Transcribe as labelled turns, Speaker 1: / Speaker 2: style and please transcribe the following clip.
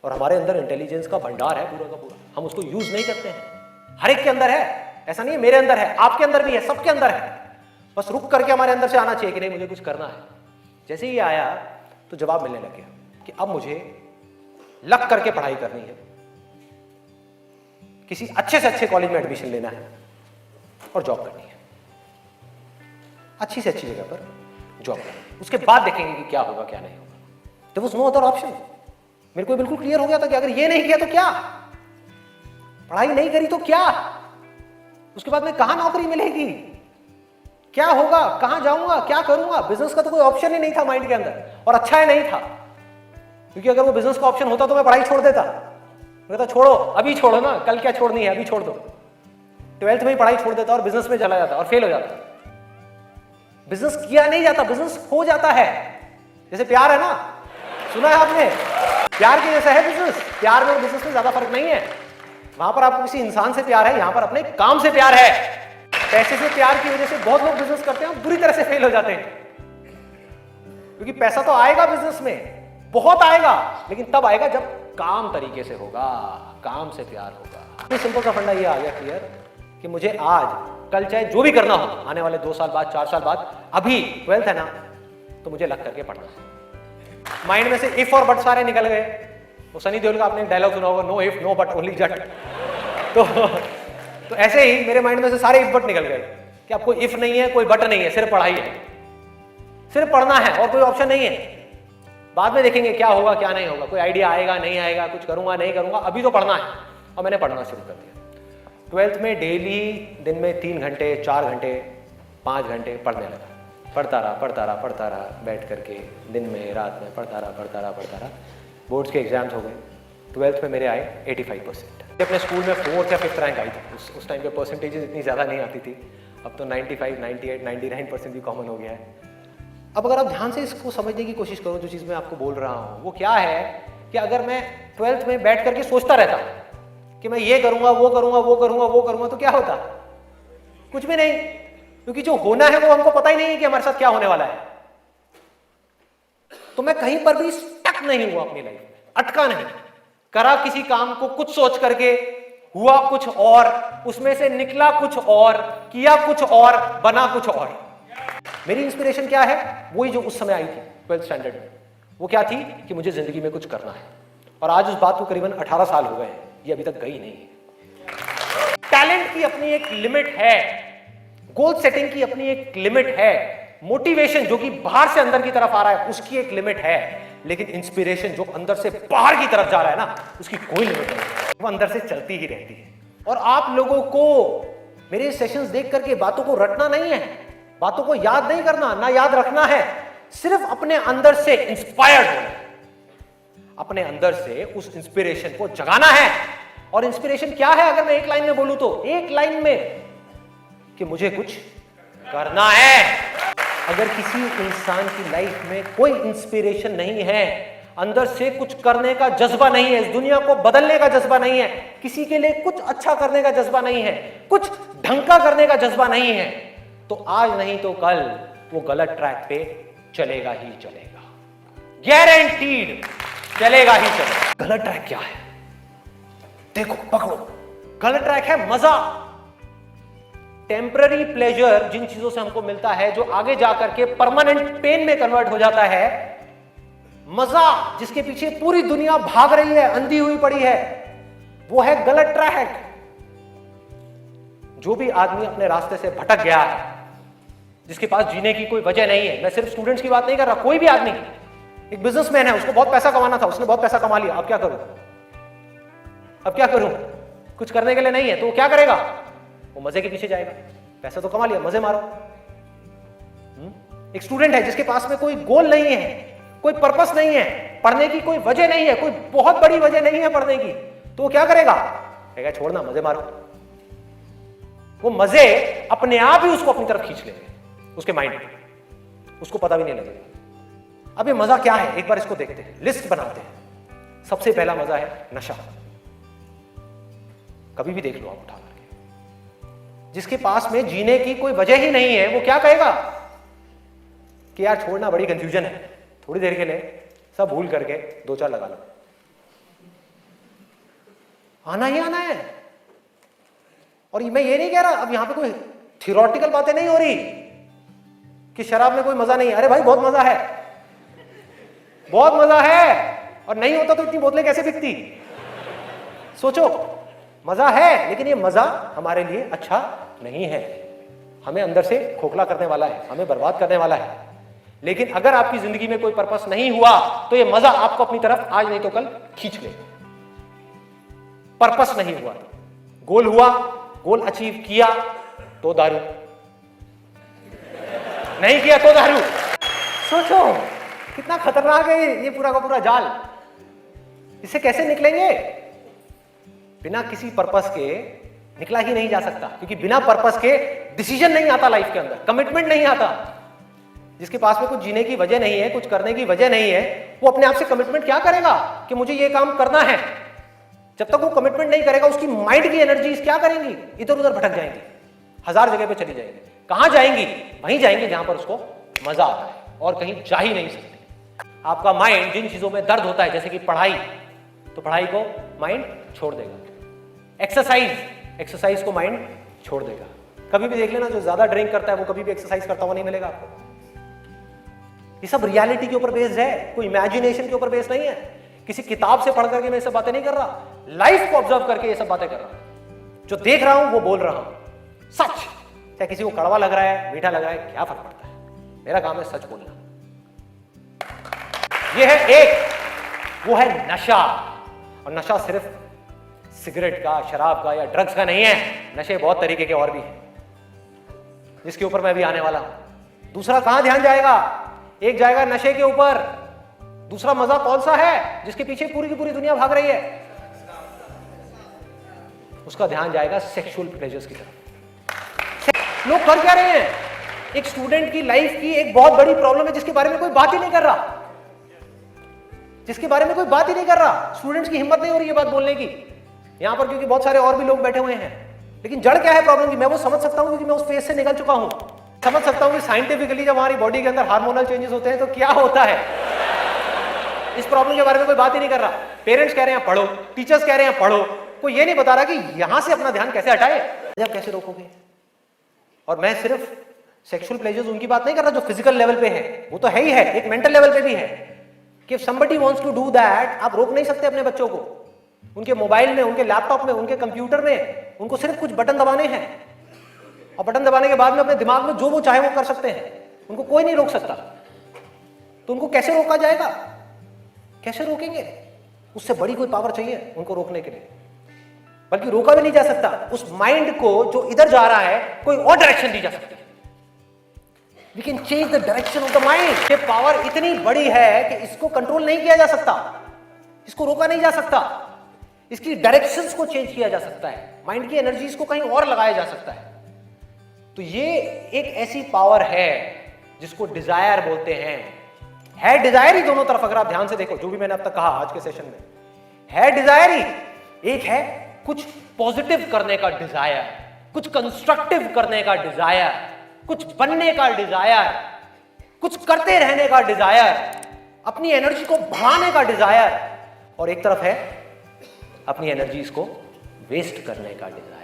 Speaker 1: और हमारे अंदर इंटेलिजेंस का भंडार है पूरा का पूरा, हम उसको यूज नहीं करते हैं। हर एक के अंदर है, ऐसा नहीं है मेरे अंदर है, आपके अंदर भी है, सबके अंदर है। बस रुक करके हमारे अंदर से आना चाहिए कि नहीं मुझे कुछ करना है। जैसे ही आया तो जवाब मिलने लग गया कि अब मुझे लग करके पढ़ाई करनी है, किसी अच्छे से अच्छे कॉलेज में एडमिशन लेना है और जॉब करनी है, अच्छी से अच्छी जगह पर जॉब करनी है। उसके बाद देखेंगे कि क्या होगा क्या नहीं होगा। There was no other option. मेरे को बिल्कुल क्लियर हो गया था कि अगर ये नहीं किया तो क्या, पढ़ाई नहीं करी तो क्या, उसके बाद में कहां नौकरी मिलेगी, क्या होगा, कहां जाऊंगा, क्या करूंगा। बिजनेस का तो कोई ऑप्शन ही नहीं था माइंड के अंदर, और अच्छा है नहीं था, क्योंकि अगर वो बिजनेस का ऑप्शन होता तो मैं पढ़ाई छोड़ देता। मैं कहता छोड़ो, अभी छोड़ो ना, कल क्या छोड़नी है, अभी छोड़ दो। 12th में ही पढ़ाई छोड़ देता और बिजनेस में चला जाता और फेल हो जाता। बिजनेस किया नहीं जाता, बिजनेस हो जाता है। जैसे प्यार है ना, सुना है आपने, प्यार के जैसा है बिजनेस। प्यार में और बिजनेस में ज्यादा फर्क नहीं है। वहां पर आपको किसी इंसान से प्यार है, यहां पर अपने काम से प्यार है। पैसे से प्यार की वजह से बहुत लोग बिजनेस करते हैं और बुरी तरह से फेल हो जाते हैं, क्योंकि पैसा तो आएगा बिजनेस में, बहुत आएगा, लेकिन तब आएगा जब काम तरीके से होगा, काम से प्यार होगा। सिंपल सा फंडा ये आ गया क्लियर कि मुझे आज कल चाहे जो भी करना हो, आने वाले 2 साल बाद, 4 साल बाद, अभी 12th है ना, तो मुझे लग करके पढ़ना है। माइंड में से इफ और बट सारे निकल गए। वो सनी देओल का आपने डायलॉग सुना होगा, no if no but only Jatt. तो ऐसे ही मेरे माइंड में से सारे इफ बट निकल गए कि अब कोई इफ नहीं है, कोई बट नहीं है, सिर्फ पढ़ाई है, सिर्फ पढ़ना है और कोई ऑप्शन नहीं है। बाद में देखेंगे क्या होगा क्या नहीं होगा, कोई आइडिया आएगा नहीं आएगा, कुछ करूंगा नहीं करूंगा, अभी तो पढ़ना है। और मैंने पढ़ना शुरू कर दिया। 12th में डेली दिन में 3 घंटे 4 घंटे 5 घंटे पढ़ने लगा। पढ़ता रहा बैठ करके, दिन में रात में पढ़ता रहा। बोर्ड्स के एग्जाम्स हो गए। 12th में मेरे आए 85%। अपने स्कूल में 4th या 5th रैंक आई थी। उस टाइम पे परसेंटेजेस इतनी ज़्यादा नहीं आती थी। अब तो 95, 98, 99% भी कॉमन हो गया है। अब अगर आप ध्यान से इसको समझने की कोशिश करो, जो चीज़ मैं आपको बोल रहा हूँ वो क्या है कि अगर मैं 12th में बैठ करके सोचता रहता कि मैं ये करूंगा वो करूंगा तो क्या होता, कुछ भी नहीं, क्योंकि जो होना है वो हमको पता ही नहीं है कि हमारे साथ क्या होने वाला है। तो मैं कहीं पर भी स्टक नहीं हुआ अपनी लाइफ में, अटका नहीं, करा किसी काम को कुछ सोच करके, हुआ कुछ और, उसमें से निकला कुछ और, किया कुछ और, बना कुछ और। मेरी इंस्पिरेशन क्या है, वही जो उस समय आई थी 12th स्टैंडर्ड में। वो क्या थी कि मुझे जिंदगी में कुछ करना है, और आज उस बात को करीबन 18 साल हो गए हैं, ये अभी तक गई नहीं है। टैलेंट की अपनी एक लिमिट है, गोल सेटिंग की अपनी एक लिमिट है, मोटिवेशन जो कि बाहर से अंदर की तरफ आ रहा है उसकी एक लिमिट है, लेकिन इंस्पिरेशन जो अंदर से बाहर की तरफ जा रहा है ना, उसकी कोई लिमिट नहीं, वो अंदर से चलती ही रहती है। और आप लोगों को मेरे सेशंस देख करके बातों को रटना नहीं है, बातों को याद नहीं करना, ना याद रखना है, सिर्फ अपने अंदर से इंस्पायर्ड होना, अपने अंदर से उस इंस्पिरेशन को जगाना है। और इंस्पिरेशन क्या है अगर मैं एक लाइन में बोलूं तो, एक लाइन में कि मुझे कुछ करना है। अगर किसी इंसान की लाइफ में कोई इंस्पिरेशन नहीं है, अंदर से कुछ करने का जज्बा नहीं है, इस दुनिया को बदलने का जज्बा नहीं है, किसी के लिए कुछ अच्छा करने का जज्बा नहीं है, कुछ ढंग का करने का जज्बा नहीं है, तो आज नहीं तो कल वो गलत ट्रैक पे चलेगा ही चलेगा, गारंटीड चलेगा ही चलेगा। गलत ट्रैक क्या है, देखो पकड़ो, गलत ट्रैक है मजा, टेम्पररी प्लेजर, जिन चीजों से हमको मिलता है जो आगे जाकर के परमानेंट पेन में कन्वर्ट हो जाता है। मजा जिसके पीछे पूरी दुनिया भाग रही है, अंधी हुई पड़ी है, वो है गलत ट्रैक। जो भी आदमी अपने रास्ते से भटक गया है, जिसके पास जीने की कोई वजह नहीं है, मैं सिर्फ स्टूडेंट्स की बात नहीं कर रहा, कोई भी आदमी, एक बिजनेसमैन है, उसको बहुत पैसा कमाना था, उसने बहुत पैसा कमा लिया, अब क्या करूं, अब क्या करूं, कुछ करने के लिए नहीं है, तो वो क्या करेगा, वो मजे के पीछे जाएगा। पैसा तो कमा लिया, मजे मारो। एक स्टूडेंट है जिसके पास में कोई गोल नहीं है, कोई पर्पस नहीं है, पढ़ने की कोई वजह नहीं है, कोई बहुत बड़ी वजह नहीं है पढ़ने की, तो वो क्या करेगा, कहेगा छोड़ना, मजे मारो। वो मजे अपने आप ही उसको अपनी तरफ खींच लेंगे, उसके माइंड में, उसको पता भी नहीं लगेगा। अब ये मजा क्या है, एक बार इसको देखते हैं, लिस्ट बनाते हैं। सबसे पहला मजा है नशा। कभी भी देख लो आप उठा करके, जिसके पास में जीने की कोई वजह ही नहीं है, वो क्या कहेगा कि यार छोड़ना, बड़ी कंफ्यूजन है, थोड़ी देर के लिए सब भूल करके 2-4 लगा लो। आना ही आना है। और मैं ये नहीं कह रहा, अब यहां पे कोई थियोरेटिकल बातें नहीं हो रही कि शराब में कोई मजा नहीं है। अरे भाई बहुत मजा है, बहुत मजा है। और नहीं होता तो इतनी बोतलें कैसे बिकती? सोचो, मजा है, लेकिन ये मजा हमारे लिए अच्छा नहीं है, हमें अंदर से खोखला करने वाला है, हमें बर्बाद करने वाला है। लेकिन अगर आपकी जिंदगी में कोई पर्पस नहीं हुआ तो ये मजा आपको अपनी तरफ आज नहीं तो कल खींच लेगा। पर्पस नहीं हुआ, गोल हुआ, गोल अचीव किया तो दारू, नहीं किया तो दारू। सोचो कितना खतरनाक है ये पूरा का पूरा जाल। इससे कैसे निकलेंगे? बिना किसी पर्पस के निकला ही नहीं जा सकता, क्योंकि बिना पर्पस के डिसीजन नहीं आता लाइफ के अंदर, कमिटमेंट नहीं आता। जिसके पास में कुछ जीने की वजह नहीं है, कुछ करने की वजह नहीं है, वो अपने आप से कमिटमेंट क्या करेगा कि मुझे ये काम करना है? जब तक वो कमिटमेंट नहीं करेगा, उसकी माइंड की एनर्जीज क्या करेंगी? इधर उधर भटक जाएंगी, हजार जगह पे चली जाएंगी। कहां जाएंगी? वहीं जाएंगे जहां पर उसको मजा आता है, और कहीं जा ही नहीं सकती। आपका माइंड जिन चीजों में दर्द होता है, जैसे कि पढ़ाई, तो पढ़ाई को माइंड छोड़ देगा। एक्सरसाइज को माइंड छोड़ देगा। कभी भी देख लेना, जो ज्यादा ड्रिंक करता है वो कभी भी एक्सरसाइज करता हुआ नहीं मिलेगा आपको। ये सब रियलिटी के ऊपर बेस्ड है, कोई इमेजिनेशन के ऊपर बेस्ड नहीं है। किसी किताब से पढ़ करके मैं ये सब बातें नहीं कर रहा, लाइफ को ऑब्जर्व करके ये सब बातें कर रहा हूं। जो देख रहा हूं वो बोल रहा हूं, सच। चाहे किसी को कड़वा लग रहा है, मीठा लग रहा है, क्या फर्क पड़ता है? मेरा काम है सच बोलना। ये है एक, वो है नशा। और नशा सिर्फ सिगरेट का, शराब का या ड्रग्स का नहीं है। नशे बहुत तरीके के और भी हैं, जिसके ऊपर मैं भी आने वाला हूं। दूसरा कहां ध्यान जाएगा? एक जाएगा नशे के ऊपर, दूसरा मजा कौन सा है जिसके पीछे पूरी की पूरी दुनिया भाग रही है? उसका ध्यान जाएगा सेक्सुअल प्लेजर्स की तरफ। लोग कर क्या रहे हैं? एक स्टूडेंट की लाइफ की एक बहुत बड़ी प्रॉब्लम है जिसके बारे में कोई बात ही नहीं कर रहा, जिसके बारे में कोई बात ही नहीं कर रहा। स्टूडेंट्स की हिम्मत नहीं हो रही है बात बोलने की यहां पर, क्योंकि बहुत सारे और भी लोग बैठे हुए हैं। लेकिन जड़ क्या है प्रॉब्लम की? मैं वो समझ सकता हूं, क्योंकि मैं उस फेज से निकल चुका हूं। समझ सकता हूं कि साइंटिफिकली जब हमारी बॉडी के अंदर हार्मोनल चेंजेस होते हैं तो क्या होता है। इस प्रॉब्लम के बारे में कोई बात ही नहीं कर रहा। पेरेंट्स कह रहे हैं पढ़ो, टीचर्स कह रहे हैं पढ़ो, कोई ये नहीं बता रहा कि यहां से अपना ध्यान कैसे हटाए, आप कैसे रोकोगे। और मैं सिर्फ सेक्सुअल प्लेजर्स उनकी बात नहीं कर रहा जो फिजिकल लेवल पे है, वो तो है ही है, एक मेंटल लेवल पे भी है कि somebody wants to do that, आप रोक नहीं सकते अपने बच्चों को। उनके मोबाइल में, उनके लैपटॉप में, उनके कंप्यूटर में उनको सिर्फ कुछ बटन दबाने हैं, और बटन दबाने के बाद में अपने दिमाग में जो वो चाहे वो कर सकते हैं, उनको कोई नहीं रोक सकता। तो उनको कैसे रोका जाएगा? कैसे रोकेंगे? उससे बड़ी कोई पावर चाहिए उनको रोकने के लिए, बल्कि रोका भी नहीं जा सकता। उस माइंड को जो इधर जा रहा है कोई और डायरेक्शन दी जा सकती है। We can change the direction of the mind। ये पावर इतनी बड़ी है कि इसको कंट्रोल नहीं किया जा सकता, इसको रोका नहीं जा सकता। इसकी डायरेक्शंस को चेंज किया जा सकता है, माइंड की एनर्जीज को कहीं और लगाया जा सकता है। तो ये एक ऐसी पावर है जिसको डिजायर बोलते हैं। है डिजायर ही दोनों तरफ, अगर आप ध्यान से देखो जो भी मैंने अब तक कहा आज के सेशन में, है डिजायर ही। एक है कुछ पॉजिटिव करने का डिजायर, कुछ कंस्ट्रक्टिव करने का डिजायर, कुछ बनने का डिजायर, कुछ करते रहने का डिजायर, अपनी एनर्जी को बढ़ाने का डिजायर। और एक तरफ है अपनी एनर्जीज को वेस्ट करने का डिजायर।